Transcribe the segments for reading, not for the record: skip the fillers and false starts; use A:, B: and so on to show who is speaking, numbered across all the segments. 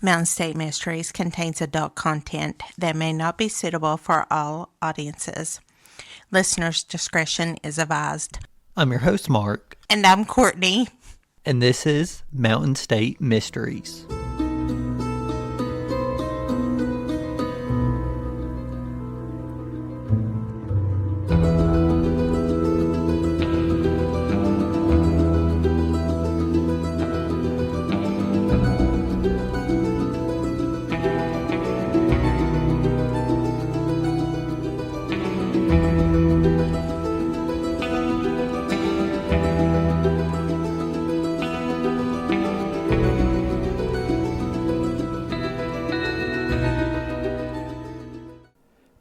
A: Mountain State Mysteries contains adult content that may not be suitable for all audiences. Listener's discretion is advised.
B: I'm your host, Mark.
A: And I'm Courtney.
B: And this is Mountain State Mysteries.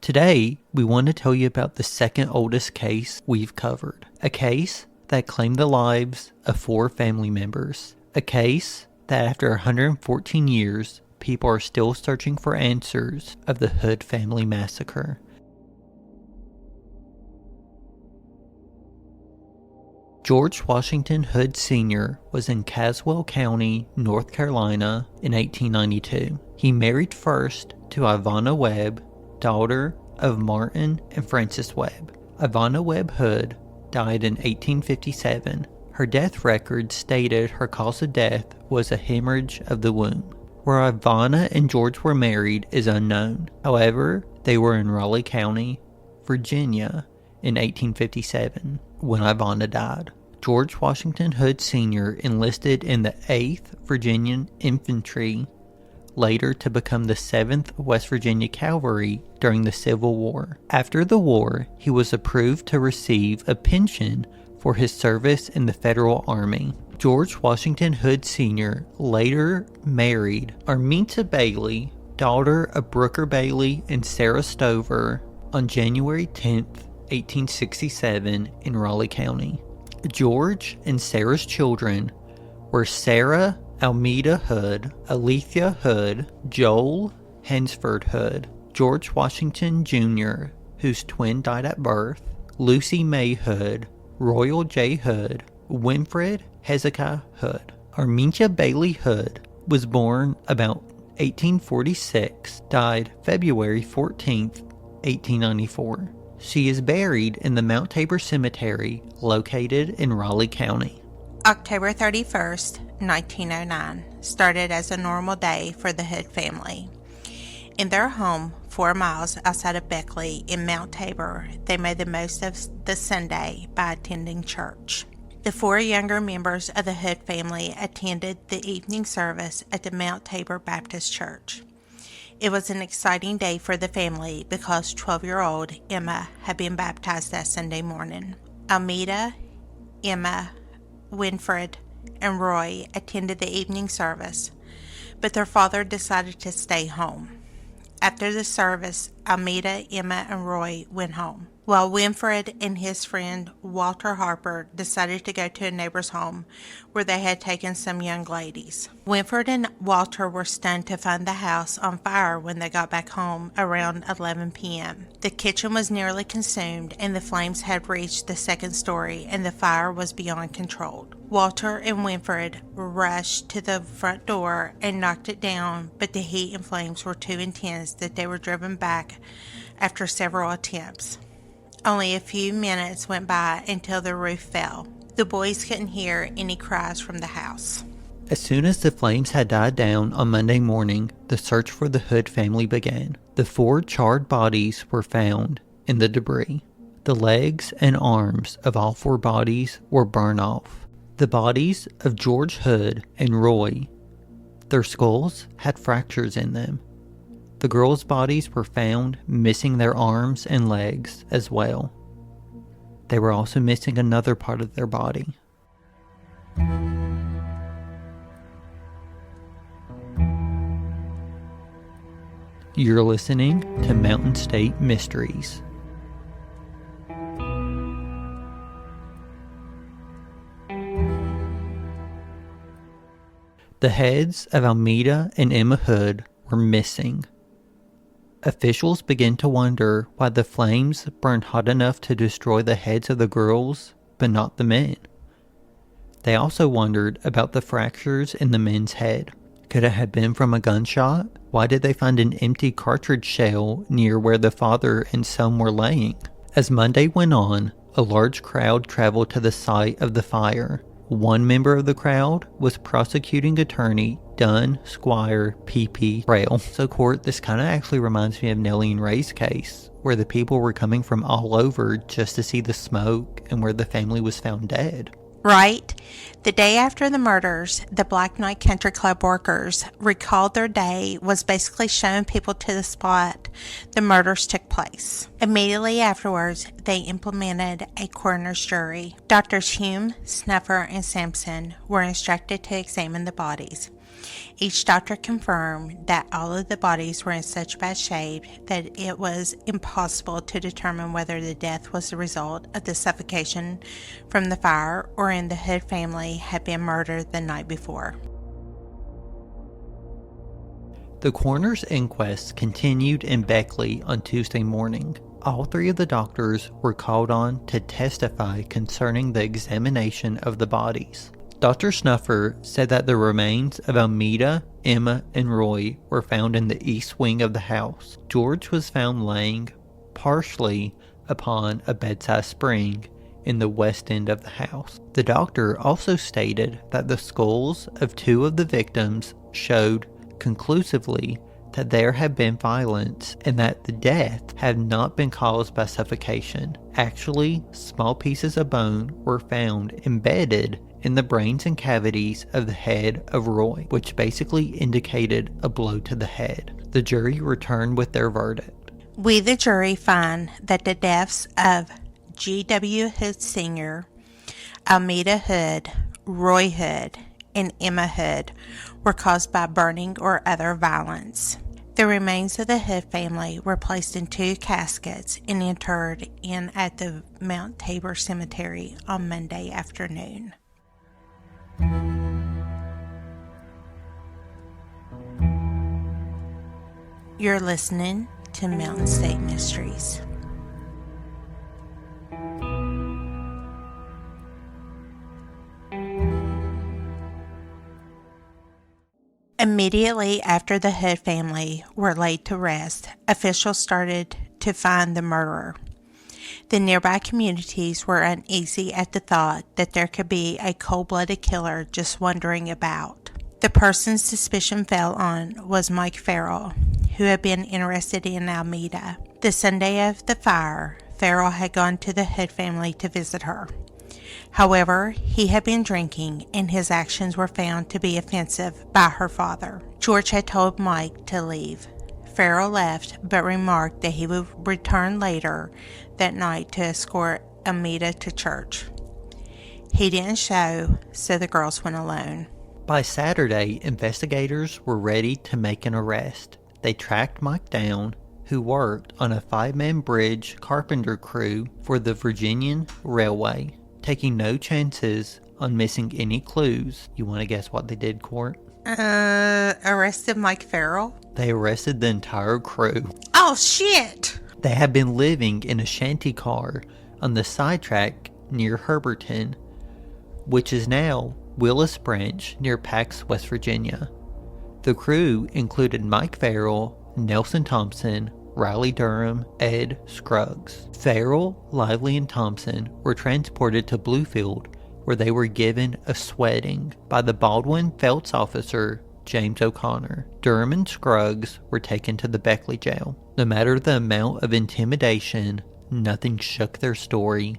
B: Today, we want to tell you about the second oldest case we've covered. A case that claimed the lives of 4 family members. A case that after 114 years, people are still searching for answers of the Hood family massacre. George Washington Hood Sr. was in Caswell County, North Carolina in 1892. He married first to Ivana Webb, daughter of Martin and Frances Webb. Ivana Webb Hood died in 1857. Her death record stated her cause of death was a hemorrhage of the womb. Where Ivana and George were married is unknown. However, they were in Raleigh County, Virginia in 1857 when Ivana died. George Washington Hood Sr. enlisted in the 8th Virginia Infantry, later to become the 7th West Virginia Cavalry during the Civil War. After the war, he was approved to receive a pension for his service in the Federal Army. George Washington Hood Sr. later married Arminta Bailey, daughter of Brooker Bailey and Sarah Stover, on January 10th, 1867 in Raleigh County. George and Sarah's children were Sarah Almeida Hood, Alethea Hood, Joel Hansford Hood, George Washington Jr., whose twin died at birth, Lucy May Hood, Royal J. Hood, Winfred Hezekiah Hood. Arminta Bailey Hood was born about 1846, died February 14th, 1894. She is buried in the Mount Tabor Cemetery located in Raleigh County.
A: October 31st, 1909 started as a normal day for the Hood family. In their home, 4 miles outside of Beckley in Mount Tabor, they made the most of the Sunday by attending church. The 4 younger members of the Hood family attended the evening service at the Mount Tabor Baptist Church. It was an exciting day for the family because 12-year-old Emma had been baptized that Sunday morning. Almeida, Emma, Winfred, and Roy attended the evening service, but their father decided to stay home. After the service, Almeida, Emma, and Roy went home, while Winfred and his friend Walter Harper decided to go to a neighbor's home where they had taken some young ladies. Winfred and Walter were stunned to find the house on fire when they got back home around 11 p.m. The kitchen was nearly consumed and the flames had reached the 2nd story and the fire was beyond control. Walter and Winfred rushed to the front door and knocked it down, but the heat and flames were too intense that they were driven back after several attempts. Only a few minutes went by until the roof fell. The boys couldn't hear any cries from the house.
B: As soon as the flames had died down on Monday morning, the search for the Hood family began. The 4 charred bodies were found in the debris. The legs and arms of all 4 bodies were burned off. The bodies of George Hood and Roy, their skulls had fractures in them. The girls' bodies were found missing their arms and legs as well. They were also missing another part of their body. You're listening to Mountain State Mysteries. The heads of Almeida and Emma Hood were missing. Officials began to wonder why the flames burned hot enough to destroy the heads of the girls, but not the men. They also wondered about the fractures in the men's head. Could it have been from a gunshot? Why did they find an empty cartridge shell near where the father and son were laying? As Monday went on, a large crowd traveled to the site of the fire. One member of the crowd was prosecuting attorney Dunn Squire P.P. Rail. So court, this kind of actually reminds me of Nellie and Ray's case, where the people were coming from all over just to see the smoke and where the family was found dead.
A: Right? The day after the murders, the Black Knight Country Club workers recalled their day was basically showing people to the spot the murders took place. Immediately afterwards, they implemented a coroner's jury. Doctors Hume, Snuffer, and Sampson were instructed to examine the bodies. Each doctor confirmed that all of the bodies were in such bad shape that it was impossible to determine whether the death was the result of the suffocation from the fire or in the Hood family had been murdered the night before.
B: The coroner's inquest continued in Beckley on Tuesday morning. All three of the doctors were called on to testify concerning the examination of the bodies. Dr. Snuffer said that the remains of Almeda, Emma, and Roy were found in the east wing of the house. George was found laying partially upon a bedside spring in the west end of the house. The doctor also stated that the skulls of two of the victims showed conclusively that there had been violence and that the death had not been caused by suffocation. Actually, small pieces of bone were found embedded in the brains and cavities of the head of Roy, which basically indicated a blow to the head. The jury returned with their verdict.
A: We, the jury, find that the deaths of G.W. Hood Sr., Almeda Hood, Roy Hood, and Emma Hood were caused by burning or other violence. The remains of the Hood family were placed in 2 caskets and interred at the Mount Tabor Cemetery on Monday afternoon. You're listening to Mountain State Mysteries. Immediately after the Hood family were laid to rest, officials started to find the murderer. The nearby communities were uneasy at the thought that there could be a cold-blooded killer just wandering about. The person suspicion fell on was Mike Farrell, who had been interested in Almeda. The Sunday of the fire, Farrell had gone to the Hood family to visit her. However, he had been drinking and his actions were found to be offensive by her father. George had told Mike to leave. Farrell left but remarked that he would return later that night to escort Almeda to church. He didn't show, so the girls went alone.
B: By Saturday, investigators were ready to make an arrest. They tracked Mike down, who worked on a 5-man bridge carpenter crew for the Virginian Railway, taking no chances on missing any clues. You want to guess what they did, Court?
A: Arrested Mike Farrell?
B: They arrested the entire crew.
A: Oh, shit!
B: They had been living in a shanty car on the sidetrack near Herberton, which is now Willis Branch near Pax, West Virginia. The crew included Mike Farrell, Nelson Thompson, Riley Durham, Ed Scruggs. Farrell, Lively, and Thompson were transported to Bluefield, where they were given a sweating by the Baldwin Felts officer, James O'Connor. Durham and Scruggs were taken to the Beckley jail. No matter the amount of intimidation, nothing shook their story,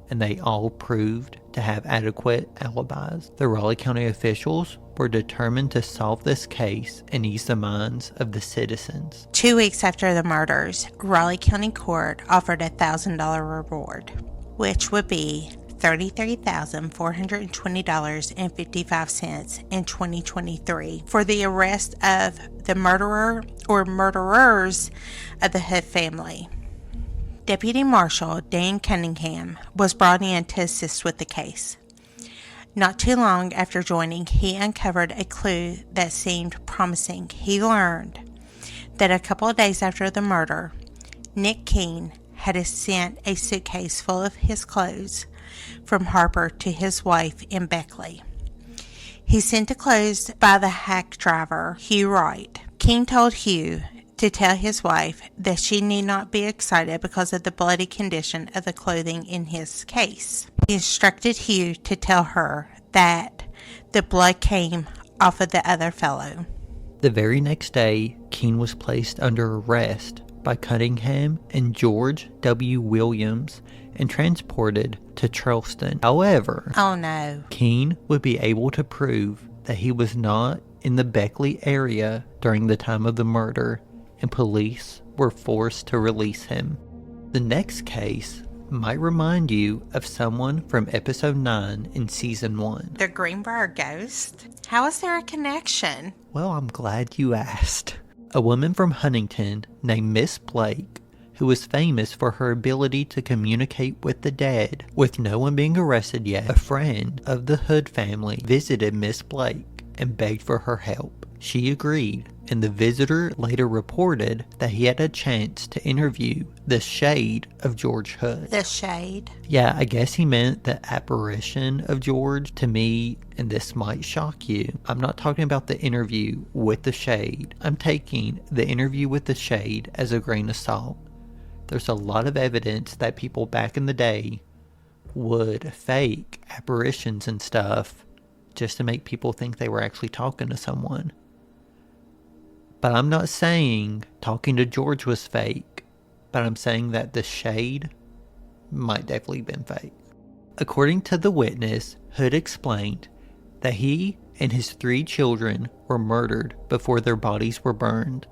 B: and they all proved to have adequate alibis. The Raleigh County officials were determined to solve this case and ease the minds of the citizens.
A: 2 weeks after the murders, Raleigh County Court offered a $1,000 reward, which would be $33,420.55 in 2023 for the arrest of the murderer or murderers of the Hood family. Deputy Marshal Dan Cunningham was brought in to assist with the case. Not too long after joining, he uncovered a clue that seemed promising. He learned that a couple of days after the murder, Nick Keene had sent a suitcase full of his clothes from Harper to his wife in Beckley. He sent the clothes by the hack driver, Hugh Wright. King told Hugh to tell his wife that she need not be excited because of the bloody condition of the clothing in his case. He instructed Hugh to tell her that the blood came off of the other fellow.
B: The very next day, Keene was placed under arrest by Cunningham and George W. Williams and transported to Charleston. However,
A: oh no,
B: Keene would be able to prove that he was not in the Beckley area during the time of the murder, and police were forced to release him. The next case might remind you of someone from episode 9 in season 1.
A: The Greenbrier ghost? How is there a connection?
B: Well, I'm glad you asked. A woman from Huntington named Miss Blake, who was famous for her ability to communicate with the dead. With no one being arrested yet, a friend of the Hood family visited Miss Blake and begged for her help. She agreed, and the visitor later reported that he had a chance to interview the shade of George Hood.
A: The shade?
B: Yeah, I guess he meant the apparition of George. To me, and this might shock you, I'm not talking about the interview with the shade. I'm taking the interview with the shade as a grain of salt. There's a lot of evidence that people back in the day would fake apparitions and stuff just to make people think they were actually talking to someone. But I'm not saying talking to George was fake, but I'm saying that the shade might definitely been fake. According to the witness, Hood explained that he and his 3 children were murdered before their bodies were burned.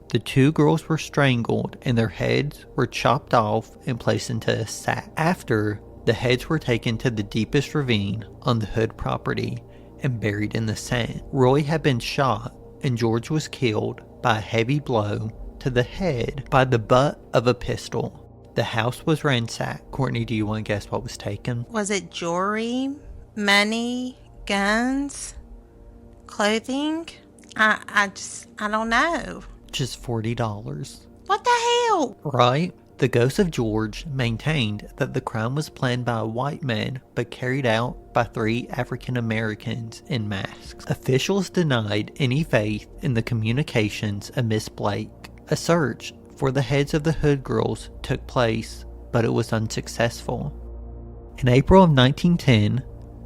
B: The 2 girls were strangled and their heads were chopped off and placed into a sack. After, the heads were taken to the deepest ravine on the Hood property and buried in the sand. Roy had been shot and George was killed by a heavy blow to the head by the butt of a pistol. The house was ransacked. Courtney, do you want to guess what was taken?
A: Was it jewelry, money, guns, clothing? I don't know.
B: Just $40.
A: What the hell?
B: Right? The ghost of George maintained that the crime was planned by a white man but carried out by 3 African Americans in masks. Officials denied any faith in the communications of Miss Blake. A search for the heads of the Hood girls took place, but it was unsuccessful. In April of 1910,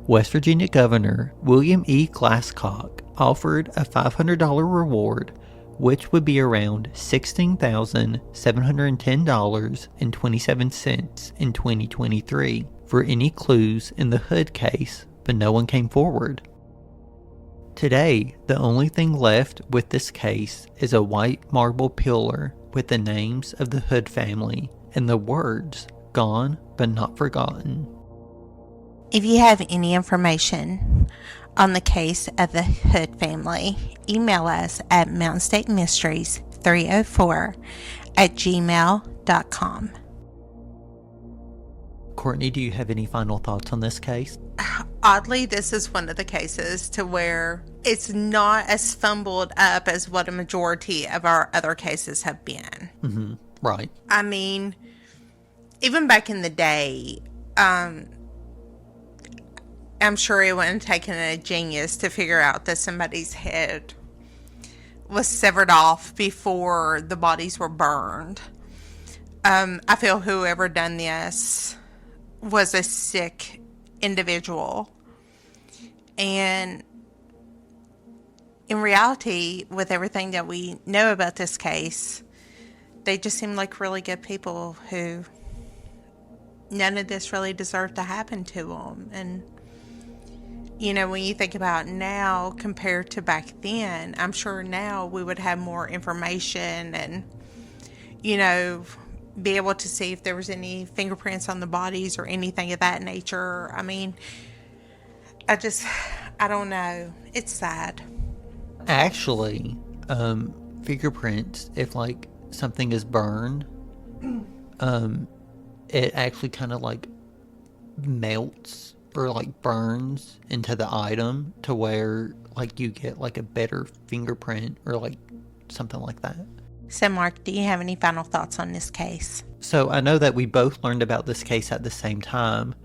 B: West Virginia Governor William E. Glasscock offered a $500 reward, which would be around $16,710.27 in 2023 for any clues in the Hood case, but no one came forward. Today, the only thing left with this case is a white marble pillar with the names of the Hood family and the words, "Gone but not forgotten."
A: If you have any information on the case of the Hood family, email us at mountainstatemysteries304@gmail.com.
B: Courtney, do you have any final thoughts on this case?
A: Oddly, this is one of the cases to where it's not as fumbled up as what a majority of our other cases have been.
B: Mm-hmm. Right.
A: I mean, even back in the day, I'm sure it wouldn't have taken a genius to figure out that somebody's head was severed off before the bodies were burned. I feel whoever done this was a sick individual. And in reality, with everything that we know about this case, they just seem like really good people who none of this really deserved to happen to them. And you know, when you think about now compared to back then, I'm sure now we would have more information and, you know, be able to see if there was any fingerprints on the bodies or anything of that nature. I mean, I don't know. It's sad.
B: Actually, fingerprints, if like something is burned, it actually kind of like melts or like burns into the item to where like you get like a better fingerprint or like something like that.
A: So Mark, do you have any final thoughts on this case?
B: So I know that we both learned about this case at the same time,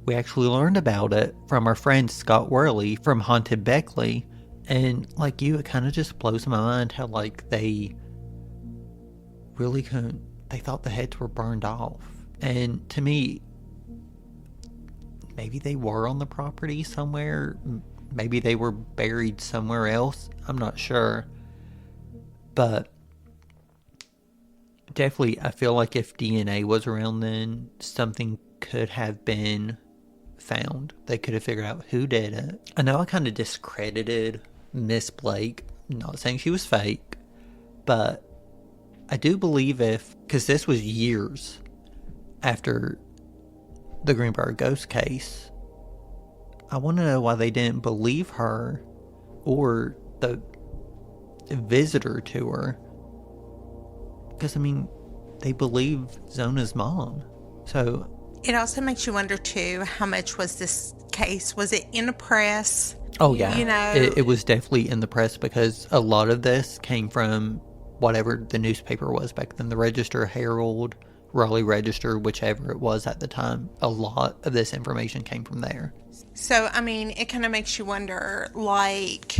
B: we actually learned about it from our friend Scott Worley from Haunted Beckley. And like you, it kind of just blows my mind how like they really couldn't, they thought the heads were burned off. And to me, maybe they were on the property somewhere. Maybe they were buried somewhere else. I'm not sure. But definitely, I feel like if DNA was around then, something could have been found. They could have figured out who did it. I know I kind of discredited Miss Blake. Not saying she was fake. But I do believe because this was years after the Greenbrier ghost case, I want to know why they didn't believe her or the visitor to her. Because, I mean, they believe Zona's mom. So
A: it also makes you wonder, too, how much was this case? Was it in the press?
B: Oh, yeah.
A: You know?
B: It was definitely in the press because a lot of this came from whatever the newspaper was back then. The Register, Herald, Raleigh Register, whichever it was at the time. A lot of this information came from there.
A: So, I mean, it kind of makes you wonder, like,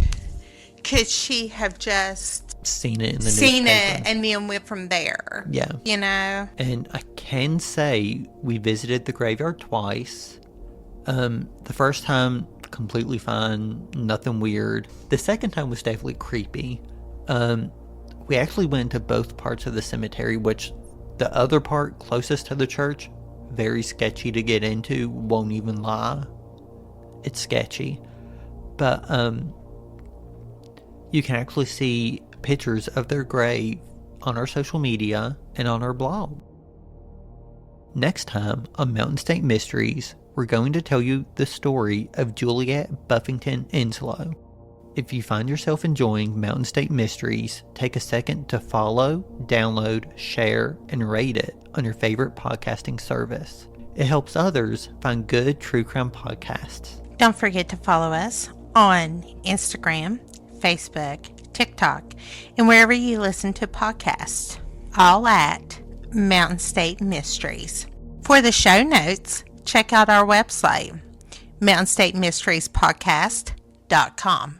A: could she have just
B: seen it in the newspaper
A: and then went from there?
B: Yeah.
A: You know?
B: And I can say we visited the graveyard twice. The first time, completely fine, nothing weird. The second time was definitely creepy. We actually went to both parts of the cemetery, which the other part closest to the church, very sketchy to get into, won't even lie. It's sketchy. But you can actually see pictures of their grave on our social media and on our blog. Next time on Mountain State Mysteries, we're going to tell you the story of Juliet Buffington Enslow. If you find yourself enjoying Mountain State Mysteries, take a second to follow, download, share, and rate it on your favorite podcasting service. It helps others find good true crime podcasts.
A: Don't forget to follow us on Instagram, Facebook, TikTok, and wherever you listen to podcasts, all at Mountain State Mysteries. For the show notes, check out our website, mountainstatemysteriespodcast.com.